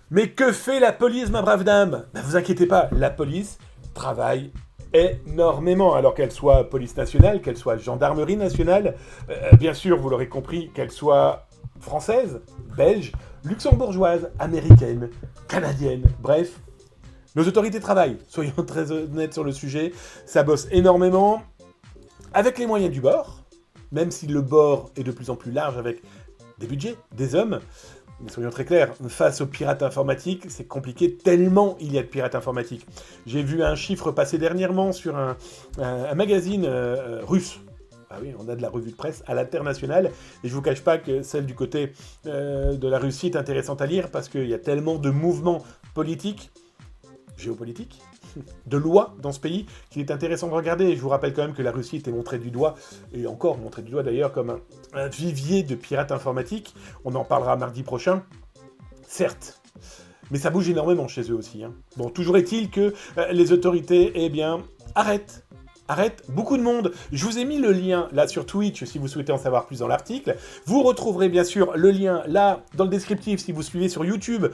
Mais que fait la police, ma brave dame? Ben, vous inquiétez pas, la police travaille énormément, alors qu'elle soit police nationale, qu'elle soit gendarmerie nationale, bien sûr, vous l'aurez compris, qu'elle soit française, belge, luxembourgeoise, américaine, canadienne, bref. Nos autorités travaillent, soyons très honnêtes sur le sujet, ça bosse énormément, avec les moyens du bord, même si le bord est de plus en plus large avec des budgets, des hommes. Mais soyons très clairs, face aux pirates informatiques, c'est compliqué tellement il y a de pirates informatiques. J'ai vu un chiffre passer dernièrement sur un magazine russe. Ah oui, on a de la revue de presse à l'international, et je vous cache pas que celle du côté de la Russie est intéressante à lire parce qu'il y a tellement de mouvements politiques, géopolitiques, de lois dans ce pays qu'il est intéressant de regarder. Je vous rappelle quand même que la Russie était montrée du doigt, et encore montrée du doigt d'ailleurs, comme un vivier de pirates informatiques. On en parlera mardi prochain. Certes, mais ça bouge énormément chez eux aussi. Hein. Bon, toujours est-il que les autorités, eh bien, arrêtent beaucoup de monde. Je vous ai mis le lien là sur Twitch si vous souhaitez en savoir plus dans l'article. Vous retrouverez bien sûr le lien là dans le descriptif si vous suivez sur YouTube.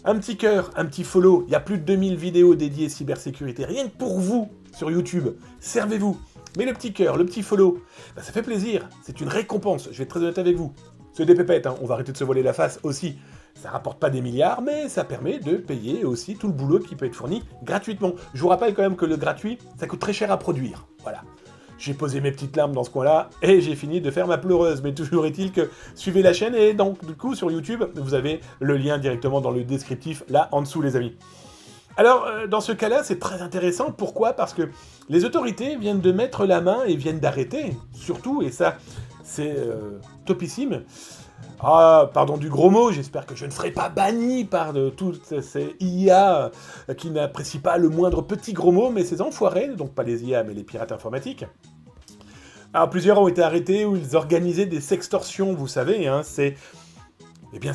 Un petit cœur, un petit follow. Il y a plus de 2000 vidéos dédiées cybersécurité. Rien que pour vous sur YouTube. Servez-vous. Mais le petit cœur, le petit follow, ben, ça fait plaisir. C'est une récompense. Je vais être très honnête avec vous. C'est des pépettes, hein. On va arrêter de se voiler la face aussi. Ça rapporte pas des milliards, mais ça permet de payer aussi tout le boulot qui peut être fourni gratuitement. Je vous rappelle quand même que le gratuit, ça coûte très cher à produire. Voilà. J'ai posé mes petites larmes dans ce coin-là, et j'ai fini de faire ma pleureuse. Mais toujours est-il que suivez la chaîne, et donc du coup sur YouTube, vous avez le lien directement dans le descriptif, là en dessous les amis. Alors, dans ce cas-là, c'est très intéressant. Pourquoi? Parce que les autorités viennent de mettre la main et viennent d'arrêter, surtout, et ça, c'est topissime. Ah, pardon du gros mot, j'espère que je ne serai pas banni par toutes ces IA qui n'apprécient pas le moindre petit gros mot, mais ces enfoirés, donc pas les IA, mais les pirates informatiques. Alors, plusieurs ont été arrêtés où ils organisaient des sextorsions, vous savez, hein, c'est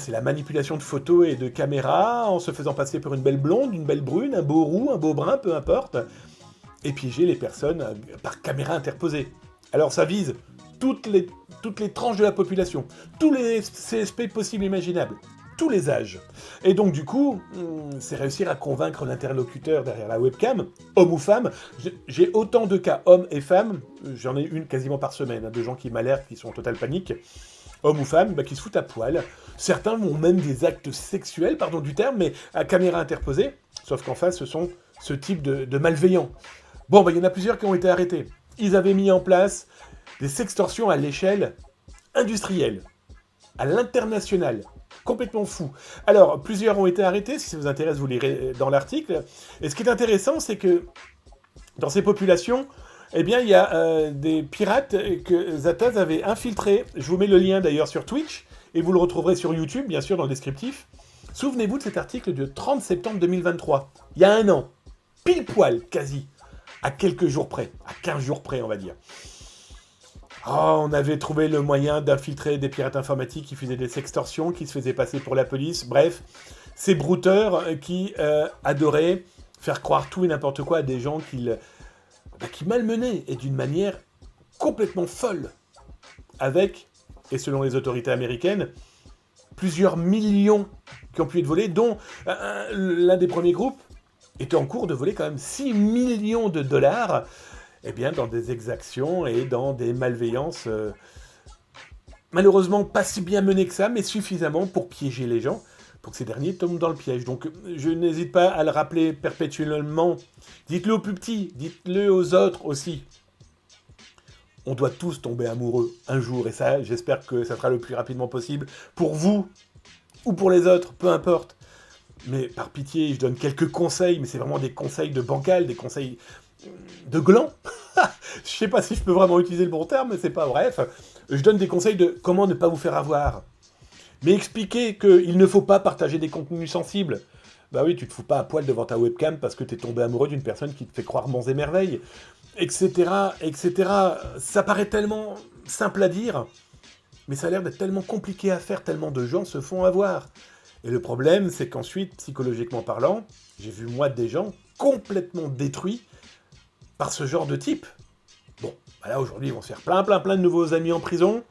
la manipulation de photos et de caméras en se faisant passer pour une belle blonde, une belle brune, un beau roux, un beau brun, peu importe, et piéger les personnes par caméra interposée. Alors ça vise toutes les tranches de la population, tous les CSP possibles et imaginables, tous les âges. Et donc du coup, c'est réussir à convaincre l'interlocuteur derrière la webcam, homme ou femme. J'ai autant de cas hommes et femmes, j'en ai une quasiment par semaine, hein, de gens qui m'alertent, qui sont en totale panique, hommes ou femmes, qui se foutent à poil. Certains ont même des actes sexuels, pardon du terme, mais à caméra interposée, sauf qu'en face, ce sont ce type de malveillants. Bon, il y en a plusieurs qui ont été arrêtés. Ils avaient mis en place des sextorsions à l'échelle industrielle, à l'international. Complètement fou. Alors, plusieurs ont été arrêtés, si ça vous intéresse, vous lirez dans l'article. Et ce qui est intéressant, c'est que dans ces populations, eh bien, il y a des pirates que Zataz avait infiltrés. Je vous mets le lien d'ailleurs sur Twitch, et vous le retrouverez sur YouTube, bien sûr, dans le descriptif. Souvenez-vous de cet article du 30 septembre 2023, il y a un an, pile poil, quasi, à quelques jours près, à 15 jours près, on va dire. Oh, on avait trouvé le moyen d'infiltrer des pirates informatiques qui faisaient des sextorsions, qui se faisaient passer pour la police, bref, ces brouteurs qui adoraient faire croire tout et n'importe quoi à des gens qui malmenaient, et d'une manière complètement folle, avec, et selon les autorités américaines, plusieurs millions qui ont pu être volés, dont l'un des premiers groupes était en cours de voler quand même 6 millions de dollars, eh bien, dans des exactions et dans des malveillances, malheureusement pas si bien menées que ça, mais suffisamment pour piéger les gens, pour que ces derniers tombent dans le piège. Donc, je n'hésite pas à le rappeler perpétuellement. Dites-le aux plus petits, dites-le aux autres aussi. On doit tous tomber amoureux un jour, et ça, j'espère que ça sera le plus rapidement possible, pour vous, ou pour les autres, peu importe. Mais par pitié, je donne quelques conseils, mais c'est vraiment des conseils de bancal, des conseils de gland. Je sais pas si je peux vraiment utiliser le bon terme, mais c'est pas bref. Je donne des conseils de comment ne pas vous faire avoir. Mais expliquer qu'il ne faut pas partager des contenus sensibles. Bah oui, tu te fous pas à poil devant ta webcam parce que t'es tombé amoureux d'une personne qui te fait croire monts et merveilles, etc., etc. Ça paraît tellement simple à dire, mais ça a l'air d'être tellement compliqué à faire, tellement de gens se font avoir. Et le problème, c'est qu'ensuite, psychologiquement parlant, j'ai vu moi des gens complètement détruits par ce genre de type. Bon, voilà, aujourd'hui, ils vont se faire plein de nouveaux amis en prison.